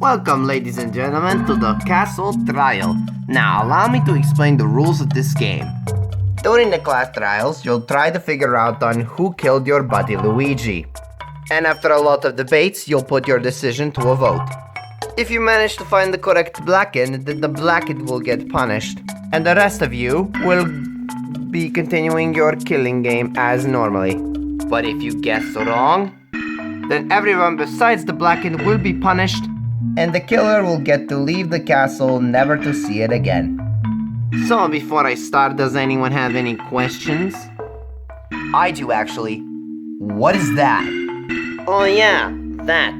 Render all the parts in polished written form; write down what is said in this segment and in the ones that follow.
Welcome, ladies and gentlemen, to the castle trial. Now, allow me to explain the rules of this game. During the class trials, you'll try to figure out on who killed your buddy Luigi. And after a lot of debates, you'll put your decision to a vote. If you manage to find the correct blackened, then the blackened will get punished. And the rest of you will be continuing your killing game as normally. But if you guess wrong, then everyone besides the blackened will be punished, and the killer will get to leave the castle never to see it again. So before I start, does anyone have any questions? I do actually. What is that? Oh yeah, that.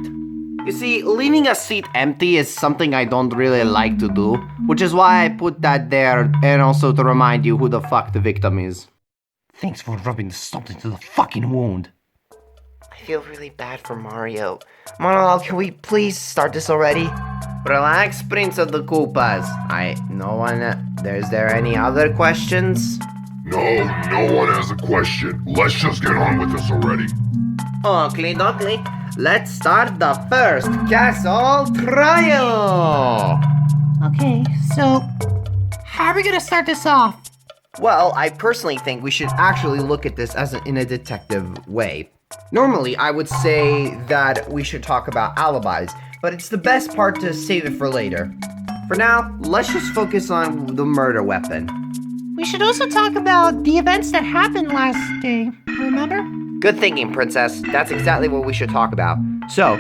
You see, leaving a seat empty is something I don't really like to do, which is why I put that there, and also to remind you who the fuck the victim is. Thanks for rubbing salt into the fucking wound. I feel really bad for Mario. Manuel, can we please start this already? Relax, Prince of the Koopas. Is there any other questions? No one has a question. Let's just get on with this already. Okay. Let's start the first castle trial! Okay, so how are we gonna start this off? Well, I personally think we should actually look at this in a detective way. Normally, I would say that we should talk about alibis, but it's the best part to save it for later. For now, let's just focus on the murder weapon. We should also talk about the events that happened last day, remember? Good thinking, Princess. That's exactly what we should talk about. So,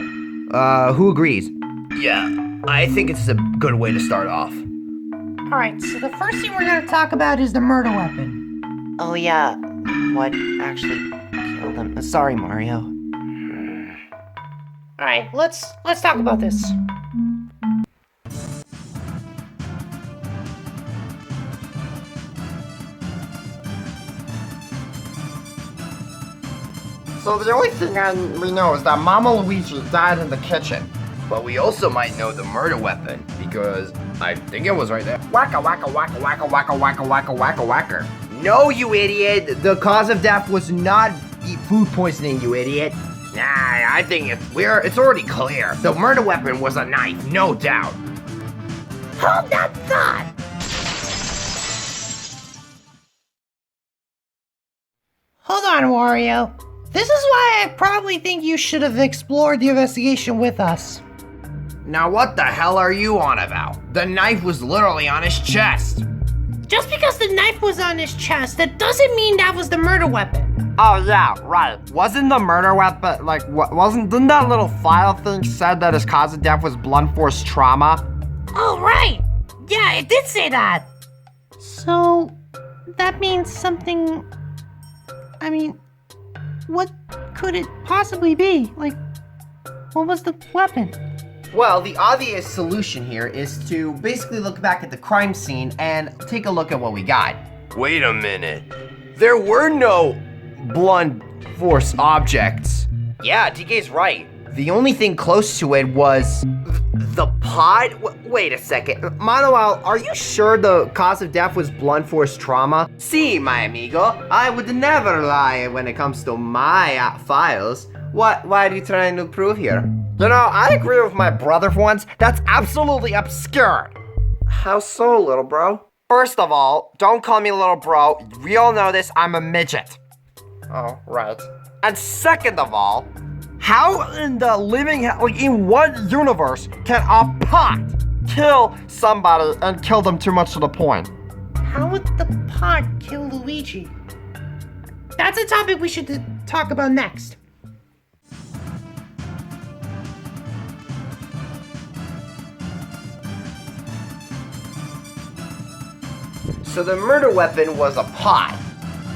who agrees? Yeah, I think it's a good way to start off. Alright, so the first thing we're gonna talk about is the murder weapon. Oh yeah, what actually killed him? Sorry, Mario. Alright, let's talk about this. So the only thing we know is that Mama Luigi died in the kitchen. But we also might know the murder weapon, because I think it was right there. Wacka wacka wacka wacka wacka wacka wacka wacka wacka. No, you idiot! The cause of death was not food poisoning, you idiot. Nah, I think it's already clear. The murder weapon was a knife, no doubt. Hold that thought! Hold on, Wario. This is why I probably think you should have explored the investigation with us. Now what the hell are you on about? The knife was literally on his chest. Just because the knife was on his chest, that doesn't mean that was the murder weapon. Oh yeah, right. Wasn't the murder weapon, didn't that little file thing said that his cause of death was blunt force trauma? Oh, right. Yeah, it did say that. So, that means something... what could it possibly be? What was the weapon? Well, the obvious solution here is to basically look back at the crime scene and take a look at what we got. Wait a minute. There were no blunt force objects. Yeah, DK's right. The only thing close to it was the pod? Wait a second. Manuel, are you sure the cause of death was blunt force trauma? Si, my amigo. I would never lie when it comes to my files. What are you trying to prove here? You know, I agree with my brother for once. That's absolutely absurd. How so, little bro? First of all, don't call me little bro. We all know this, I'm a midget. Oh, right. And second of all, how in the living hell, in what universe can a pot kill somebody and kill them too much to the point? How would the pot kill Luigi? That's a topic we should talk about next. So the murder weapon was a pot.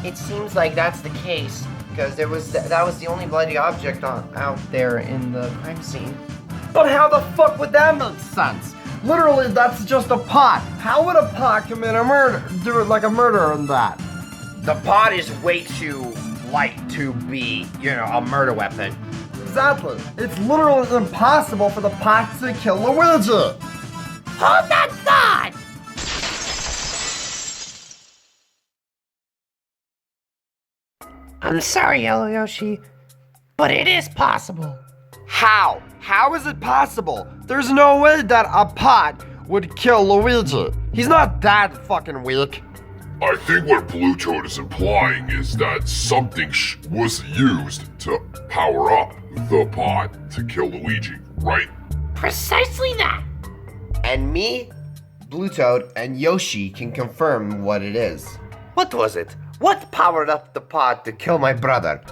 It seems like that's the case, because that was the only bloody object out there in the crime scene. But how the fuck would that make sense? Literally, that's just a pot. How would a pot commit a murder, do it like a murder in that? The pot is way too light to be, a murder weapon. Exactly. It's literally impossible for the pot to kill Luigi. Hold that thought! I'm sorry, Yoshi, but it is possible. How? How is it possible? There's no way that a pot would kill Luigi. He's not that fucking weak. I think what Blue Toad is implying is that something was used to power up the pot to kill Luigi, right? Precisely that. And me, Blue Toad, and Yoshi can confirm what it is. What was it? What powered up the pot to kill my brother?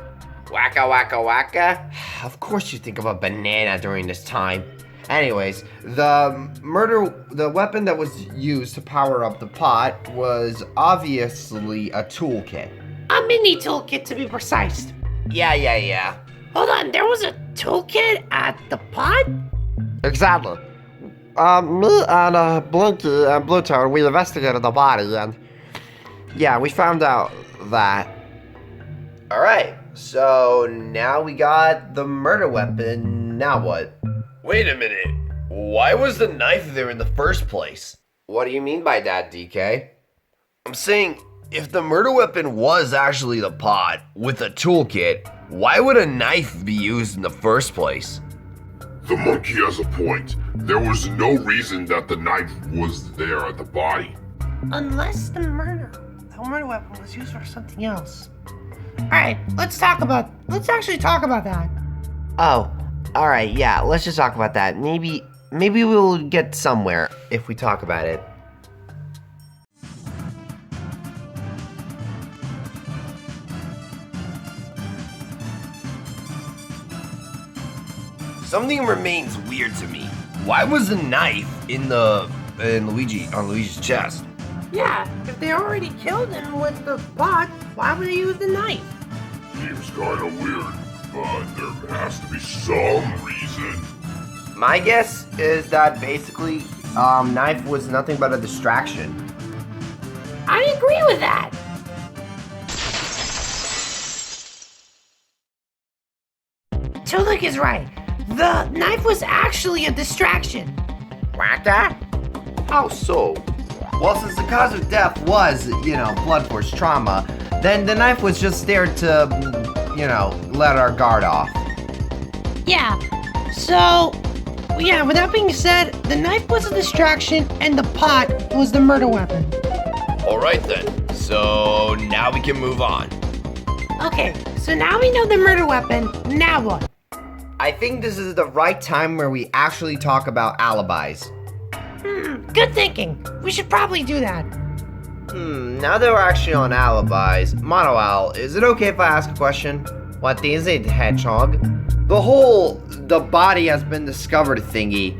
Waka waka waka? Of course you think of a banana during this time. Anyways, the weapon that was used to power up the pot was obviously a toolkit. A mini toolkit to be precise. Yeah. Hold on, there was a toolkit at the pot? Exactly. Me and Blinky and Blue Toad, we investigated the body and yeah, we found out that. Alright, so now we got the murder weapon, now what? Wait a minute, why was the knife there in the first place? What do you mean by that, DK? I'm saying, if the murder weapon was actually the pot with a toolkit, why would a knife be used in the first place? The monkey has a point. There was no reason that the knife was there at the body. Unless the murder weapon was used for something else. Alright, let's actually talk about that. Oh, alright, yeah, let's just talk about that. Maybe we'll get somewhere if we talk about it. Something remains weird to me. Why was the knife on Luigi's chest? Yeah, if they already killed him with the pot, why would they use the knife? Seems kinda weird, but there has to be some reason. My guess is that basically, knife was nothing but a distraction. I agree with that. Tuluk is right. The knife was actually a distraction. Waka? How so? Well, since the cause of death was, blood force trauma, then the knife was just there to, let our guard off. Yeah, so, with that being said, the knife was a distraction and the pot was the murder weapon. Alright then, so now we can move on. Okay, so now we know the murder weapon, now what? I think this is the right time where we actually talk about alibis. Good thinking. We should probably do that. Now that we're actually on alibis, Mono-Owl, is it okay if I ask a question? What is it, Hedgehog? The body has been discovered thingy.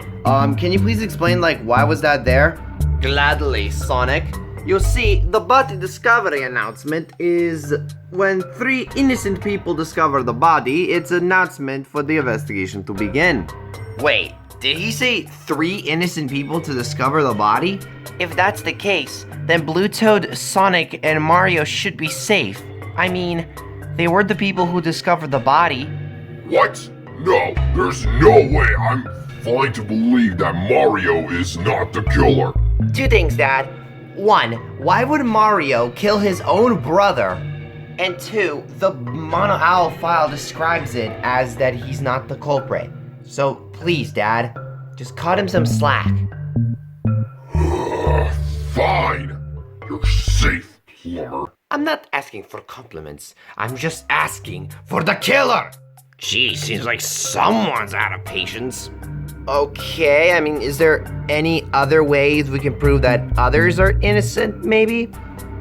Can you please explain, why was that there? Gladly, Sonic. You see, the body discovery announcement is when 3 innocent people discover the body, it's an announcement for the investigation to begin. Wait, did he say 3 innocent people to discover the body? If that's the case, then Blue Toad, Sonic, and Mario should be safe. I mean, they were the people who discovered the body. What? No, there's no way I'm fine to believe that Mario is not the killer. 2 things, Dad. 1, why would Mario kill his own brother? And 2, the Mono-Owl file describes it as that he's not the culprit. So please, Dad, just cut him some slack. Fine. You're safe, plumber. I'm not asking for compliments. I'm just asking for the killer. Gee, seems like someone's out of patience. Okay, I mean, is there any other ways we can prove that others are innocent, maybe?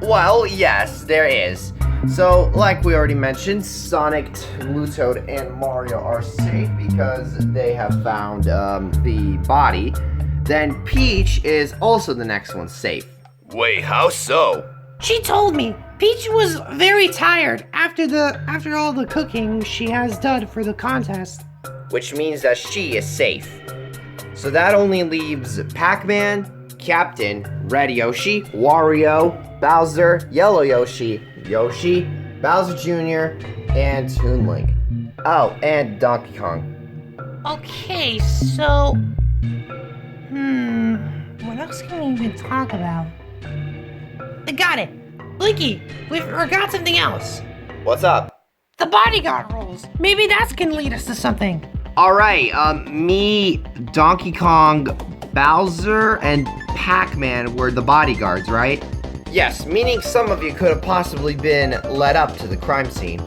Well, yes, there is. So, like we already mentioned, Sonic, Blue Toad, and Mario are safe because they have found the body. Then Peach is also the next one safe. Wait, how so? She told me Peach was very tired after all the cooking she has done for the contest. Which means that she is safe. So that only leaves Pac-Man, Captain, Red Yoshi, Wario, Bowser, Yellow Yoshi, Yoshi, Bowser Jr., and Toon Link. Oh, and Donkey Kong. Okay, so... what else can we even talk about? I got it! Blinky, we forgot something else. What's up? The bodyguard rules. Maybe that can lead us to something. Alright, me, Donkey Kong, Bowser, and Pac-Man were the bodyguards, right? Yes, meaning some of you could have possibly been led up to the crime scene.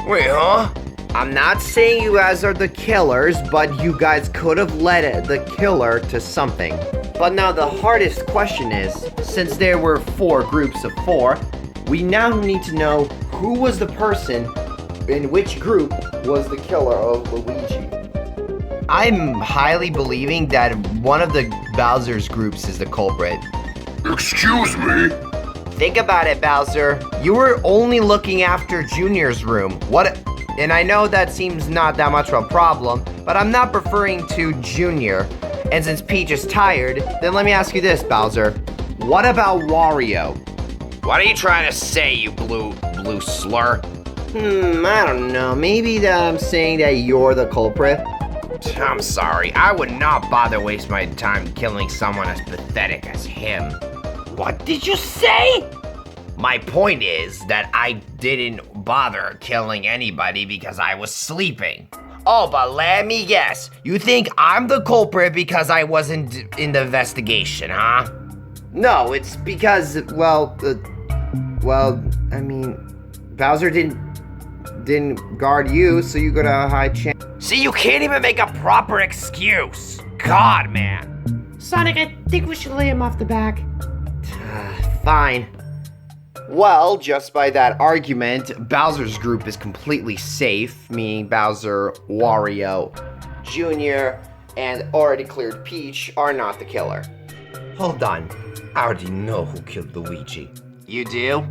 Wait, huh? I'm not saying you guys are the killers, but you guys could have led the killer to something. But now the hardest question is, since there were 4 groups of 4, we now need to know who was the person in which group was the killer of Luigi. I'm highly believing that one of the Bowser's groups is the culprit. Excuse me? Think about it, Bowser. You were only looking after Junior's room. And I know that seems not that much of a problem, but I'm not referring to Junior. And since Peach is tired, then let me ask you this, Bowser. What about Wario? What are you trying to say, you blue slur? I don't know. Maybe that I'm saying that you're the culprit. I'm sorry. I would not bother waste my time killing someone as pathetic as him. What did you say? My point is that I didn't bother killing anybody because I was sleeping. Oh, but let me guess. You think I'm the culprit because I wasn't in the investigation, huh? No, it's because, I mean, Bowser didn't guard you, so you got a high chance. See, you can't even make a proper excuse. God, man. Sonic, I think we should lay him off the back. Fine. Well, just by that argument, Bowser's group is completely safe, meaning Bowser, Wario, Junior, and already cleared Peach are not the killer. Hold on. I already know who killed Luigi. You do?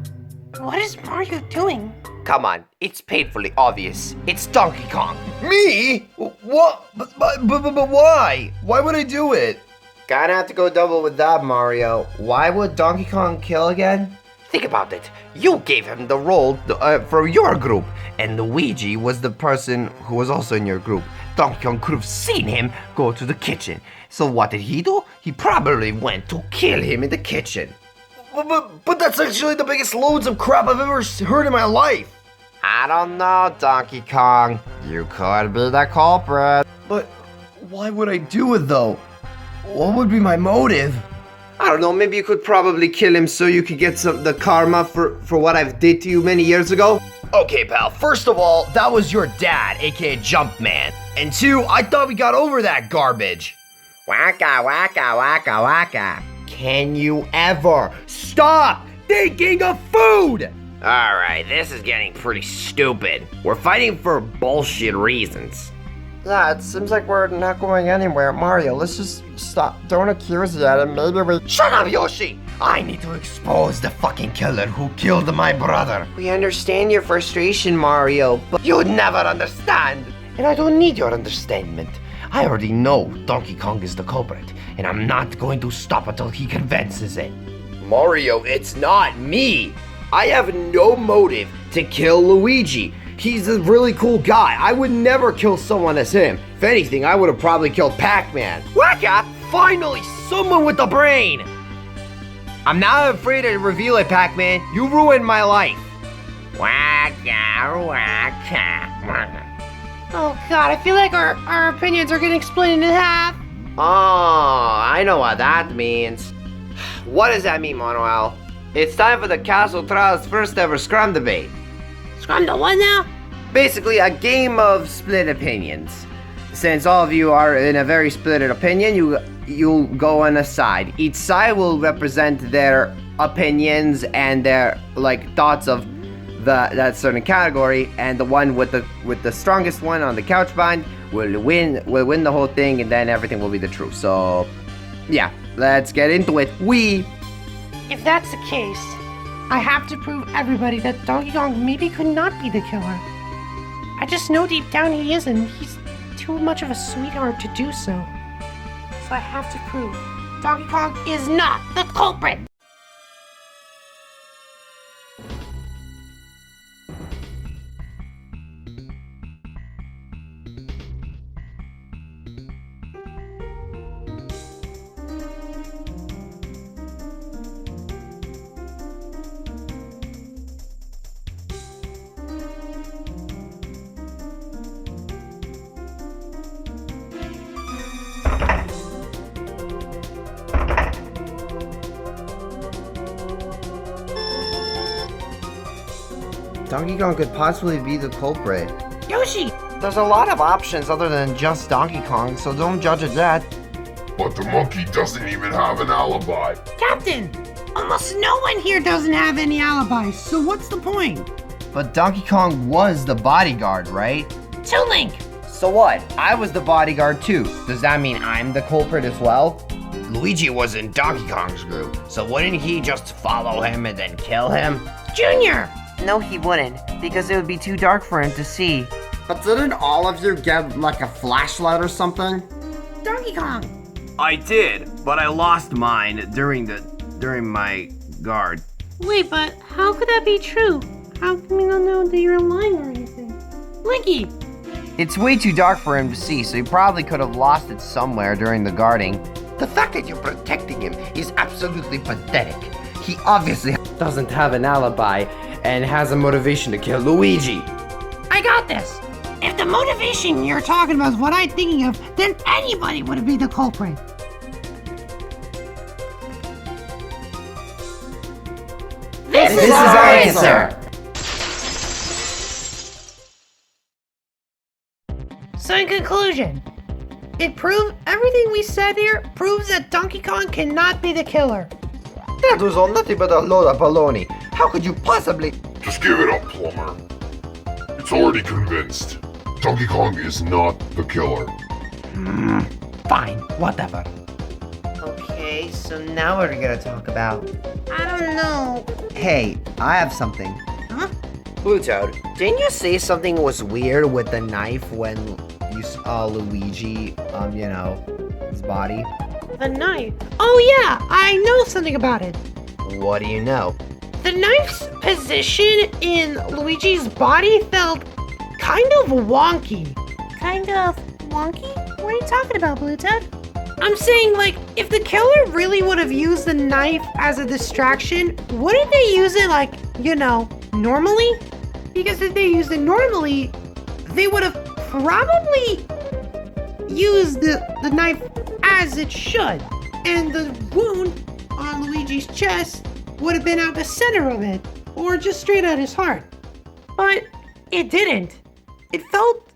What is Mario doing? Come on, it's painfully obvious. It's Donkey Kong. Me? What? But why? Why would I do it? Gonna have to go double with that, Mario. Why would Donkey Kong kill again? Think about it. You gave him the role for your group, and Luigi was the person who was also in your group. Donkey Kong could have seen him go to the kitchen. So what did he do? He probably went to kill him in the kitchen. But that's actually the biggest loads of crap I've ever heard in my life. I don't know, Donkey Kong. You could be the culprit. But why would I do it though? What would be my motive? I don't know, maybe you could probably kill him so you could get the karma for what I've did to you many years ago. Okay, pal, first of all, that was your dad, aka Jumpman. And 2, I thought we got over that garbage. Waka, waka, waka, waka. Can you ever stop thinking of food? Alright, this is getting pretty stupid. We're fighting for bullshit reasons. Yeah, it seems like we're not going anywhere. Mario, let's just stop. Don't accuse yet and maybe we— Shut up, Yoshi! I need to expose the fucking killer who killed my brother. We understand your frustration, Mario, but you'd never understand. And I don't need your understanding. I already know Donkey Kong is the culprit, and I'm not going to stop until he convinces it. Mario, it's not me! I have no motive to kill Luigi. He's a really cool guy. I would never kill someone as him. If anything, I would have probably killed Pac-Man. Waka! Finally, someone with a brain! I'm not afraid to reveal it, Pac-Man. You ruined my life. Waka, waka. Oh god, I feel like our opinions are getting split in half. Oh, I know what that means. What does that mean, Manuel? It's time for the Castle Trials' first ever Scrum debate. Scrum the what now? Basically, a game of split opinions. Since all of you are in a very split opinion, you'll go on a side. Each side will represent their opinions and their thoughts of that certain category, and the one with the strongest one on the couch bind will win the whole thing, and then everything will be the truth. So, yeah, let's get into it. If that's the case, I have to prove everybody that Donkey Kong maybe could not be the killer. I just know deep down he isn't. He's too much of a sweetheart to do so. So I have to prove Donkey Kong is not the culprit. Donkey Kong could possibly be the culprit? Yoshi! There's a lot of options other than just Donkey Kong, so don't judge it yet. But the monkey doesn't even have an alibi. Captain! Almost no one here doesn't have any alibis, so what's the point? But Donkey Kong was the bodyguard, right? To Link! So what? I was the bodyguard too. Does that mean I'm the culprit as well? Luigi was in Donkey Kong's group, so wouldn't he just follow him and then kill him? Junior! No, he wouldn't, because it would be too dark for him to see. But didn't all of you get like a flashlight or something? Donkey Kong! I did, but I lost mine during my guard. Wait, but how could that be true? How can we not know that you're lying or anything? Linky! It's way too dark for him to see, so he probably could have lost it somewhere during the guarding. The fact that you're protecting him is absolutely pathetic. He obviously doesn't have an alibi and has a motivation to kill Luigi. I got this! If the motivation you're talking about is what I'm thinking of, then anybody would be the culprit. This is our answer! So in conclusion, everything we said here proves that Donkey Kong cannot be the killer. That was all nothing but a load of baloney. How could you possibly... Just give it up, Plumber. It's already convinced. Donkey Kong is not the killer. Fine, whatever. Okay, so now what are we gonna talk about? I don't know. Hey, I have something. Huh? Blue Toad, didn't you say something was weird with the knife when you saw Luigi, his body? The knife. Oh yeah, I know something about it. What do you know? The knife's position in Luigi's body felt kind of wonky. Kind of wonky? What are you talking about, Blue Toad? I'm saying, like, if the killer really would have used the knife as a distraction, wouldn't they use it, like, normally? Because if they used it normally, they would have probably used the knife as it should. And the wound on Luigi's chest would have been out the center of it, or just straight at his heart. But it didn't. It felt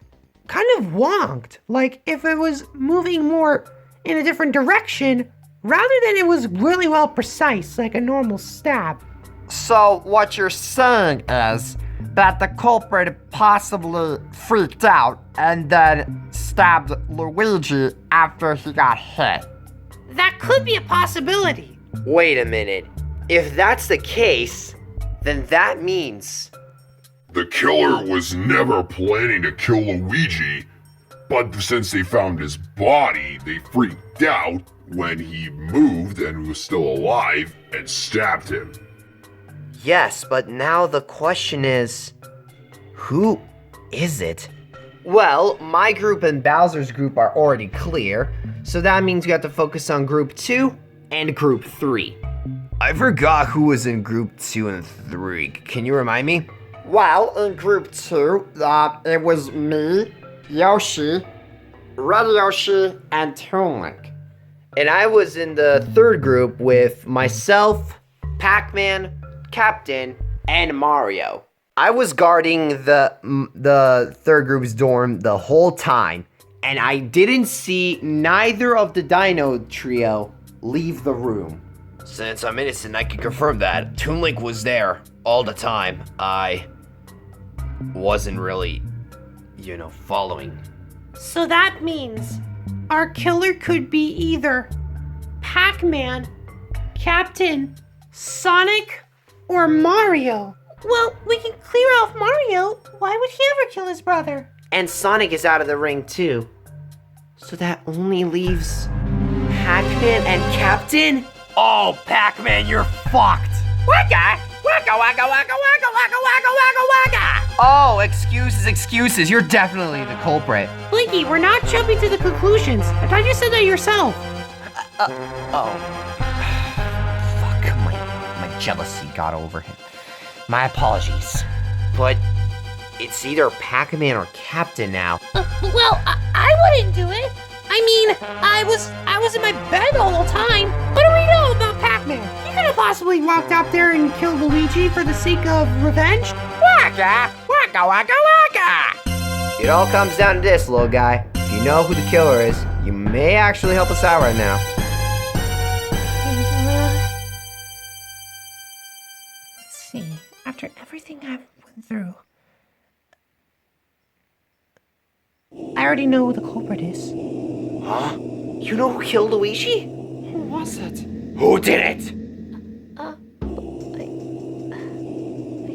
kind of wonked, like if it was moving more in a different direction, rather than it was really well precise, like a normal stab. So what you're saying is that the culprit possibly freaked out and then stabbed Luigi after he got hit. That could be a possibility. Wait a minute. If that's the case, then that means... The killer was never planning to kill Luigi, but since they found his body, they freaked out when he moved and was still alive and stabbed him. Yes, but now the question is, who is it? Well, my group and Bowser's group are already clear, so that means we have to focus on group 2 and group 3. I forgot who was in group 2 and 3. Can you remind me? Well, in group 2, it was me, Yoshi, Red Yoshi, and Tunic. And I was in the third group with myself, Pac-Man, Captain, and Mario. I was guarding the third group's dorm the whole time, and I didn't see neither of the Dino trio leave the room. Since I'm innocent, I can confirm that Toon Link was there all the time. I wasn't really, following. So that means our killer could be either Pac-Man, Captain, Sonic, or Mario. Well, we can clear off Mario. Why would he ever kill his brother? And Sonic is out of the ring too. So that only leaves Pac-Man and Captain? Oh, Pac-Man, you're fucked! Waka! Waka waka waka waka waka waka waka waka! Oh, excuses. You're definitely the culprit. Blinky, we're not jumping to the conclusions. I thought you said that yourself. Fuck, my jealousy got over him. My apologies. But it's either Pac-Man or Captain now. Well, I wouldn't do it. I mean, I was in my bed the whole time. What do we know about Pac-Man? He could have possibly walked out there and killed Luigi for the sake of revenge. Whack! waka! Waka, waka, waka! It all comes down to this, little guy. If you know who the killer is, you may actually help us out right now. Let's see. After everything I've went through, I already know who the culprit is. Huh? You know who killed Luigi? Who was it? Who did it? I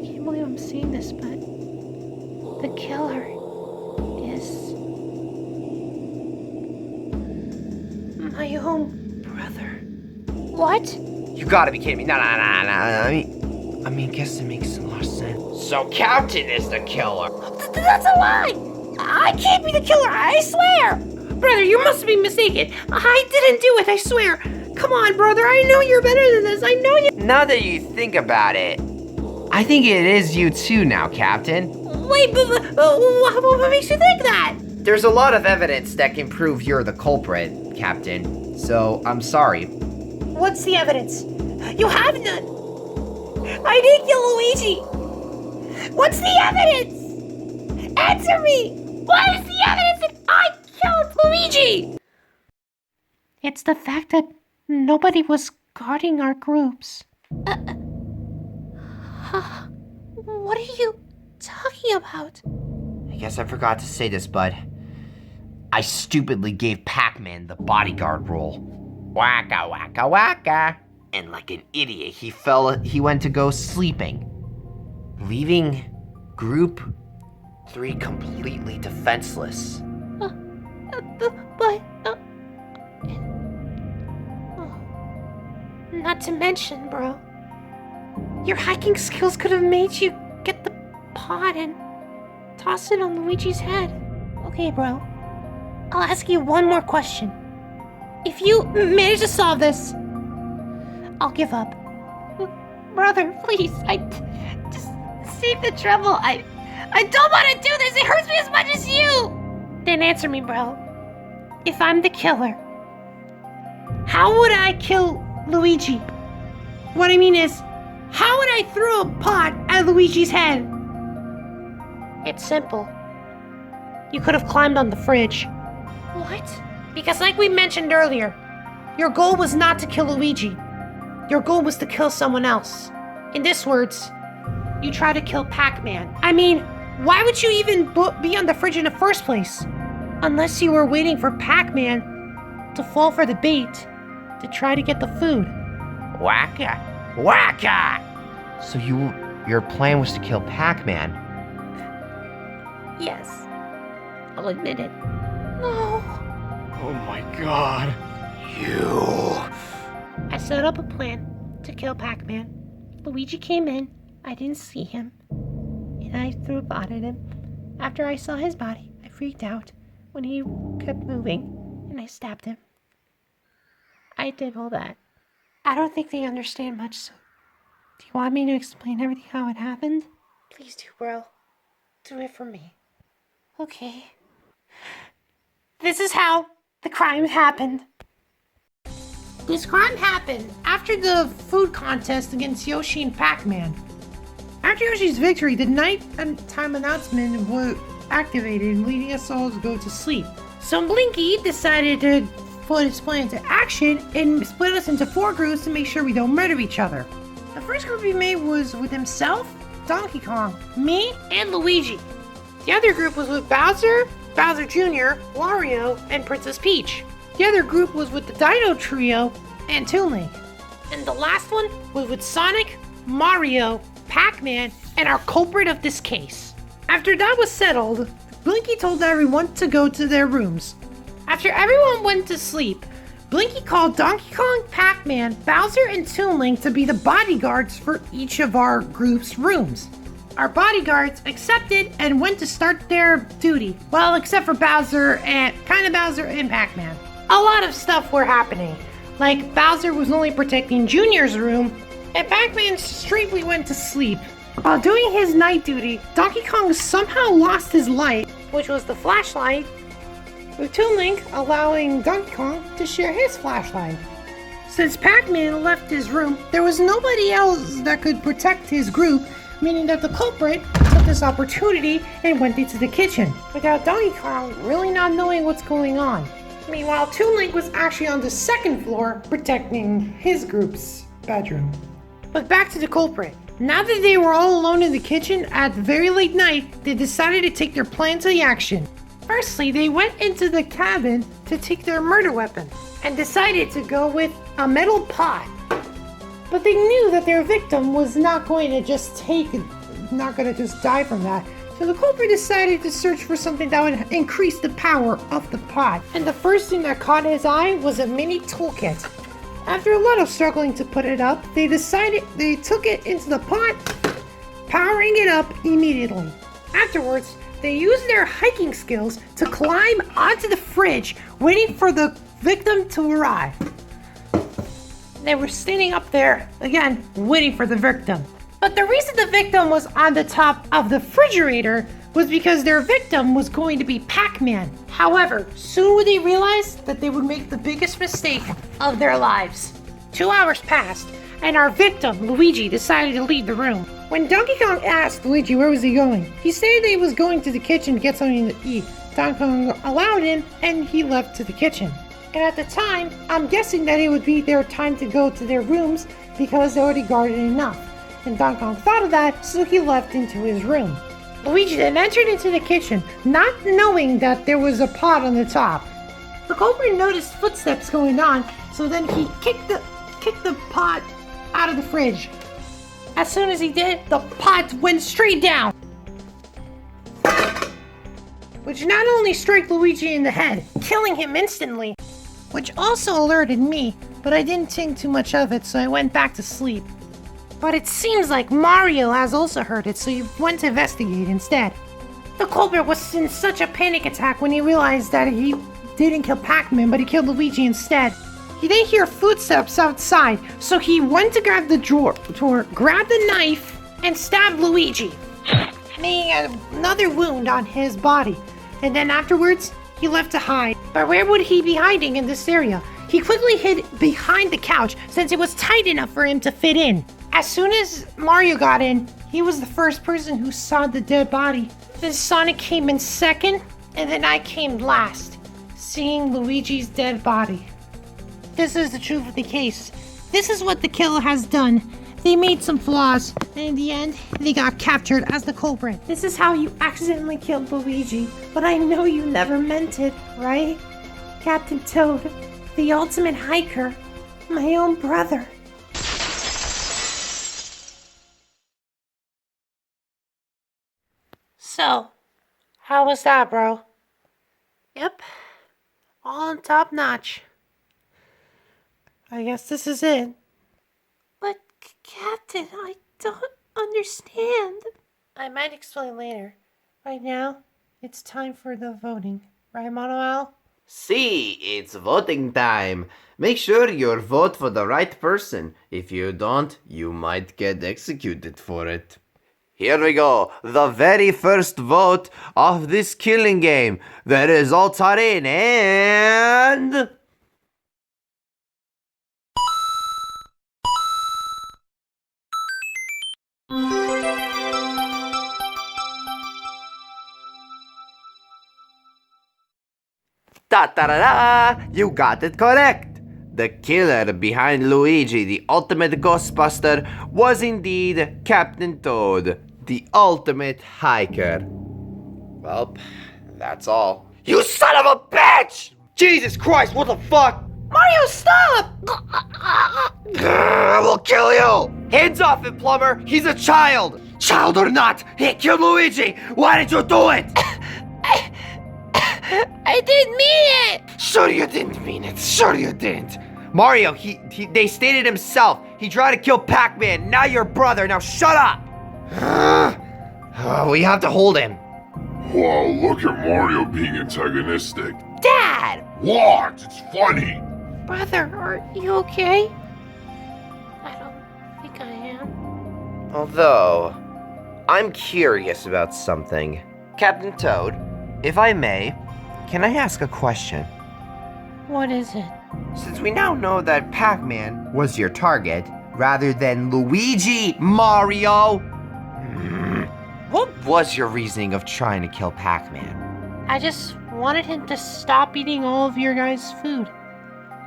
can't believe I'm saying this, but the killer is my own brother. What? You gotta be kidding me. No. I mean, guess it makes a lot of sense. So Captain is the killer. That's a lie! I can't be the killer, I swear! Brother, you must be mistaken. I didn't do it, I swear. Come on, brother, I know you're better than this. I know you. Now that you think about it, I think it is you too now, Captain. Wait, but what makes you think that? There's a lot of evidence that can prove you're the culprit, Captain. So, I'm sorry. What's the evidence? You have none. I didn't kill Luigi. What's the evidence? Answer me. What is the evidence that I killed Luigi? It's the fact that nobody was guarding our groups. What are you talking about? I guess I forgot to say this, bud. I stupidly gave Pac-Man the bodyguard role. Waka, waka, waka. And like an idiot, he went to go sleeping, leaving Group 3 completely defenseless. Not to mention, bro, your hiking skills could have made you get the pot and toss it on Luigi's head. Okay, bro, I'll ask you one more question. If you manage to solve this, I'll give up. Brother, please, just save the trouble. I don't want to do this. It hurts me as much as you. Then answer me, bro. If I'm the killer, how would I kill Luigi? What I mean is, how would I throw a pot at Luigi's head? It's simple. You could have climbed on the fridge. What? Because like we mentioned earlier, your goal was not to kill Luigi. Your goal was to kill someone else. In this words, you try to kill Pac-Man. I mean, why would you even be on the fridge in the first place? Unless you were waiting for Pac-Man to fall for the bait to try to get the food. Waka, waka! So your plan was to kill Pac-Man? Yes, I'll admit it. No. Oh my god. You... I set up a plan to kill Pac-Man. Luigi came in, I didn't see him, and I threw a pot at him. After I saw his body, I freaked out when he kept moving, and I stabbed him. I did all that. I don't think they understand much, so do you want me to explain everything how it happened? Please do, bro. Do it for me. Okay. This is how the crime happened. This crime happened after the food contest against Yoshi and Pac-Man. After Yoshi's victory, the nighttime announcement was activated, leading us all to go to sleep. So Blinky decided to put his plan into action and split us into 4 groups to make sure we don't murder each other. The first group he made was with himself, Donkey Kong, me, and Luigi. The other group was with Bowser, Bowser Jr., Wario, and Princess Peach. The other group was with the Dino Trio and Toon Link. And the last one was with Sonic, Mario, Pac-Man, and our culprit of this case. After that was settled, Blinky told everyone to go to their rooms. After everyone went to sleep, Blinky called Donkey Kong, Pac-Man, Bowser, and Toon Link to be the bodyguards for each of our group's rooms. Our bodyguards accepted and went to start their duty. Well, except for Bowser and Pac-Man. A lot of stuff were happening. Like Bowser was only protecting Junior's room, and Pac-Man straightly went to sleep. While doing his night duty, Donkey Kong somehow lost his light, which was the flashlight, with Toon Link allowing Donkey Kong to share his flashlight. Since Pac-Man left his room, there was nobody else that could protect his group, meaning that the culprit, the took this opportunity and went into the kitchen, without Donkey Kong really not knowing what's going on. Meanwhile, Toon Link was actually on the second floor protecting his group's bedroom. But back to the culprit. Now that they were all alone in the kitchen at very late night, they decided to take their plan to the action. Firstly, they went into the cabin to take their murder weapon and decided to go with a metal pot. But they knew that their victim was not going to just die from that. So the culprit decided to search for something that would increase the power of the pot. And the first thing that caught his eye was a mini toolkit. After a lot of struggling to put it up, they took it into the pot, powering it up immediately. Afterwards, they used their hiking skills to climb onto the fridge, waiting for the victim to arrive. They were standing up there, again, waiting for the victim. But the reason the victim was on the top of the refrigerator was because their victim was going to be Pac-Man. However, soon would they realize that they would make the biggest mistake of their lives. 2 hours passed, and our victim, Luigi, decided to leave the room. When Donkey Kong asked Luigi where was he going, he said he was going to the kitchen to get something to eat. Donkey Kong allowed him, and he left to the kitchen. And at the time, I'm guessing that it would be their time to go to their rooms because they already guarded enough. And Donkey Kong thought of that, so he left into his room. Luigi then entered into the kitchen, not knowing that there was a pot on the top. The culprit noticed footsteps going on, so then he kicked the pot out of the fridge. As soon as he did, the pot went straight down, which not only struck Luigi in the head, killing him instantly, which also alerted me, but I didn't think too much of it, so I went back to sleep. But it seems like Mario has also heard it, so he went to investigate instead. The culprit was in such a panic attack when he realized that he didn't kill Pac-Man, but he killed Luigi instead. He didn't hear footsteps outside, so he went to grab the drawer, grabbed the knife, and stabbed Luigi, making another wound on his body. And then afterwards, he left to hide. But where would he be hiding in this area? He quickly hid behind the couch since it was tight enough for him to fit in. As soon as Mario got in, he was the first person who saw the dead body. Then Sonic came in second, and then I came last, seeing Luigi's dead body. This is the truth of the case. This is what the killer has done. They made some flaws, and in the end, they got captured as the culprit. This is how you accidentally killed Luigi, but I know you never meant it, right? Captain Toad, the ultimate hiker, my own brother. So, how was that, bro? Yep, all on top notch. I guess this is it. But, Captain, I don't understand. I might explain later. Right now, it's time for the voting. Right, Manuel? See, it's voting time. Make sure you vote for the right person. If you don't, you might get executed for it. Here we go. The very first vote of this killing game. The results are in and... Ta-ta-da-da! You got it correct! The killer behind Luigi, the ultimate Ghostbuster, was indeed Captain Toad, the ultimate hiker. Well, that's all. You son of a bitch! Jesus Christ, what the fuck? Mario, stop! I will kill you! Hands off him, plumber! He's a child! Child or not, he killed Luigi! Why did you do it? I didn't mean it! Sure you didn't mean it. Sure you didn't. Mario, they stated himself. He tried to kill Pac-Man. Now your brother. Now shut up. We have to hold him. Wow, look at Mario being antagonistic. Dad! What? It's funny. Brother, are you okay? I don't think I am. Although, I'm curious about something. Captain Toad, if I may, can I ask a question? What is it? Since we now know that Pac-Man was your target, rather than Luigi, Mario, What was your reasoning of trying to kill Pac-Man? I just wanted him to stop eating all of your guys' food.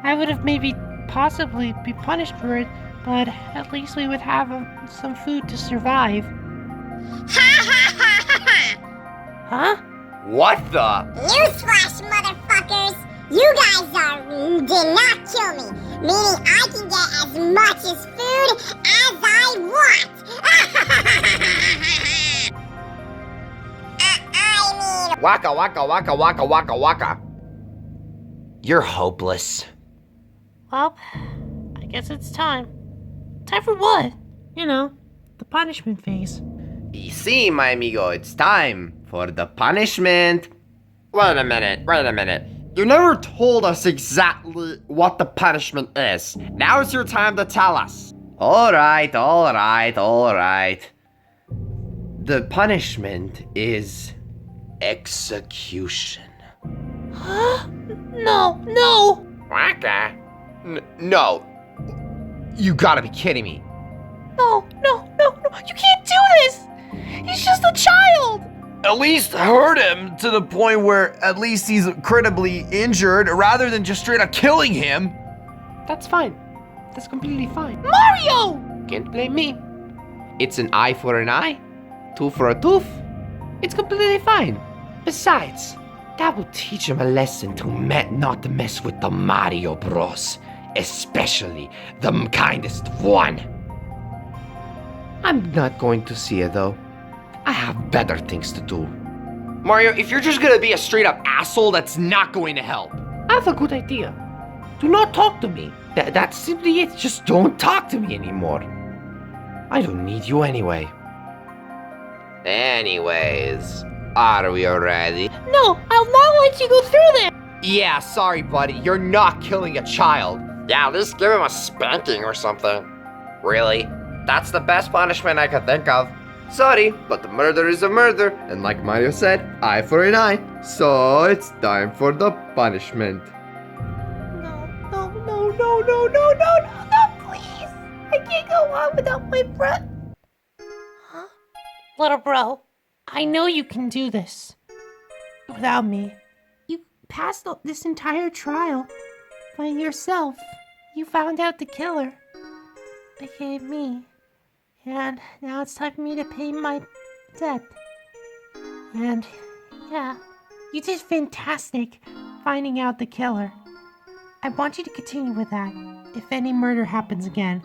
I would have maybe possibly be punished for it, but at least we would have some food to survive. Huh? What the? Newsflash, motherfuckers! You guys did not kill me, meaning I can get as much as food as I want! Waka waka waka waka waka waka. You're hopeless. Well, I guess it's time. Time for what? You know, the punishment phase. You see, my amigo, it's time for the punishment. Wait a minute. You never told us exactly what the punishment is. Now's your time to tell us. All right. The punishment is execution. No! Waka? No. You gotta be kidding me. No! You can't do this! He's just a child! At least hurt him to the point where at least he's critically injured rather than just straight up killing him. That's fine. That's completely fine. Mario! Can't blame me. It's an eye for an eye, tooth for a tooth. It's completely fine. Besides, that will teach him a lesson to not to mess with the Mario Bros, especially the kindest one. I'm not going to see it though. I have better things to do. Mario, if you're just gonna be a straight up asshole, that's not going to help. I have a good idea. Do not talk to me. That's simply it. Just don't talk to me anymore. I don't need you anyway. Anyways, are we ready? No, I'll not let you go through there. Yeah, sorry, buddy. You're not killing a child. Yeah, at least give him a spanking or something. Really? That's the best punishment I could think of. Sorry, but the murder is a murder. And like Mario said, eye for an eye. So it's time for the punishment. No, please. I can't go on without my breath. Huh? Little bro, I know you can do this. Without me. You passed this entire trial by yourself. You found out the killer. Became me. And now it's time for me to pay my debt. And yeah, you did fantastic finding out the killer. I want you to continue with that. If any murder happens again,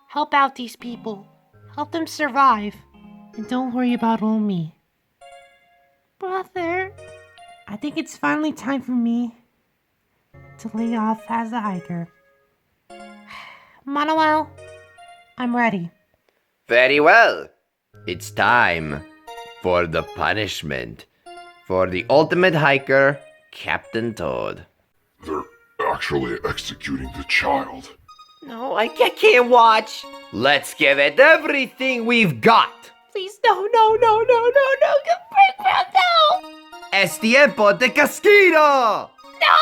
help out these people. Help them survive. And don't worry about old me. Brother, I think it's finally time for me to lay off as a hiker. Manuel, I'm ready. Very well. It's time for the punishment for the ultimate hiker, Captain Toad. They're actually executing the child. No, I can't watch. Let's give it everything we've got. Please, no. Bring back no. Es tiempo de castigo. No.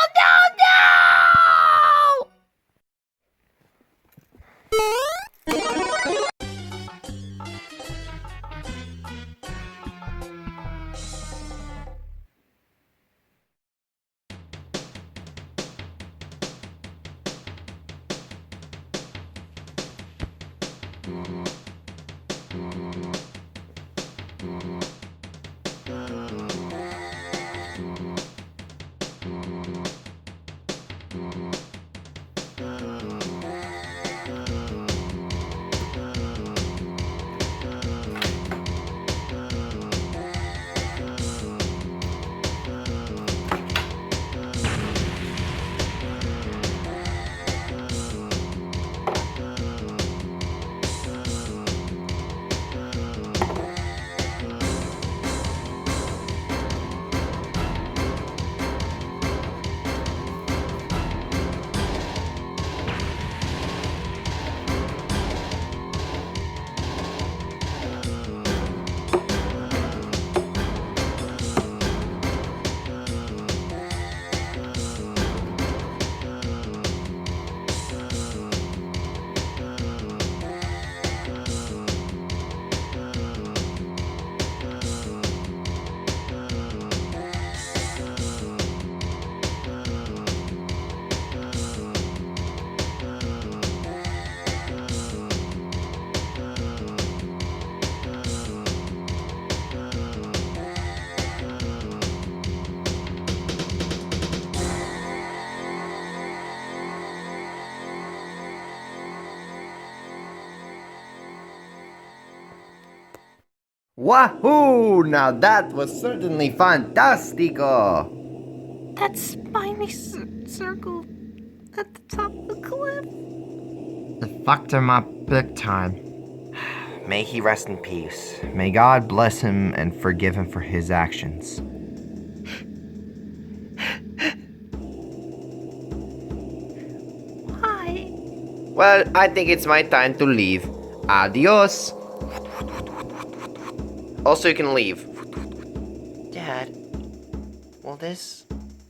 Wahoo! Now that was certainly fantastico! That spiny circle at the top of the cliff. It fucked him up big time. May he rest in peace. May God bless him and forgive him for his actions. Why? Well, I think it's my time to leave. Adios. Also, you can leave. Dad, will this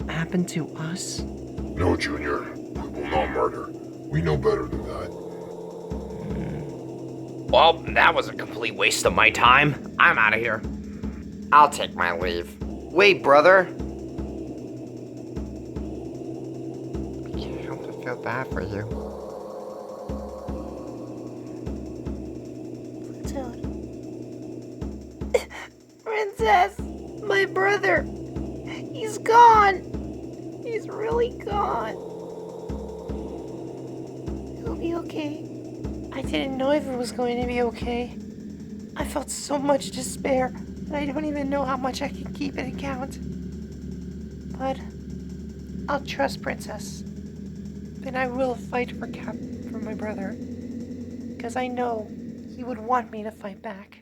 happen to us? No, Junior. We will not murder. We know better than that. Well, that was a complete waste of my time. I'm out of here. I'll take my leave. Wait, brother. I can't help but feel bad for you. Princess, my brother. He's gone. He's really gone. He'll be okay. I didn't know if it was going to be okay. I felt so much despair that I don't even know how much I can keep in account. But I'll trust Princess. And I will fight for my brother. Because I know he would want me to fight back.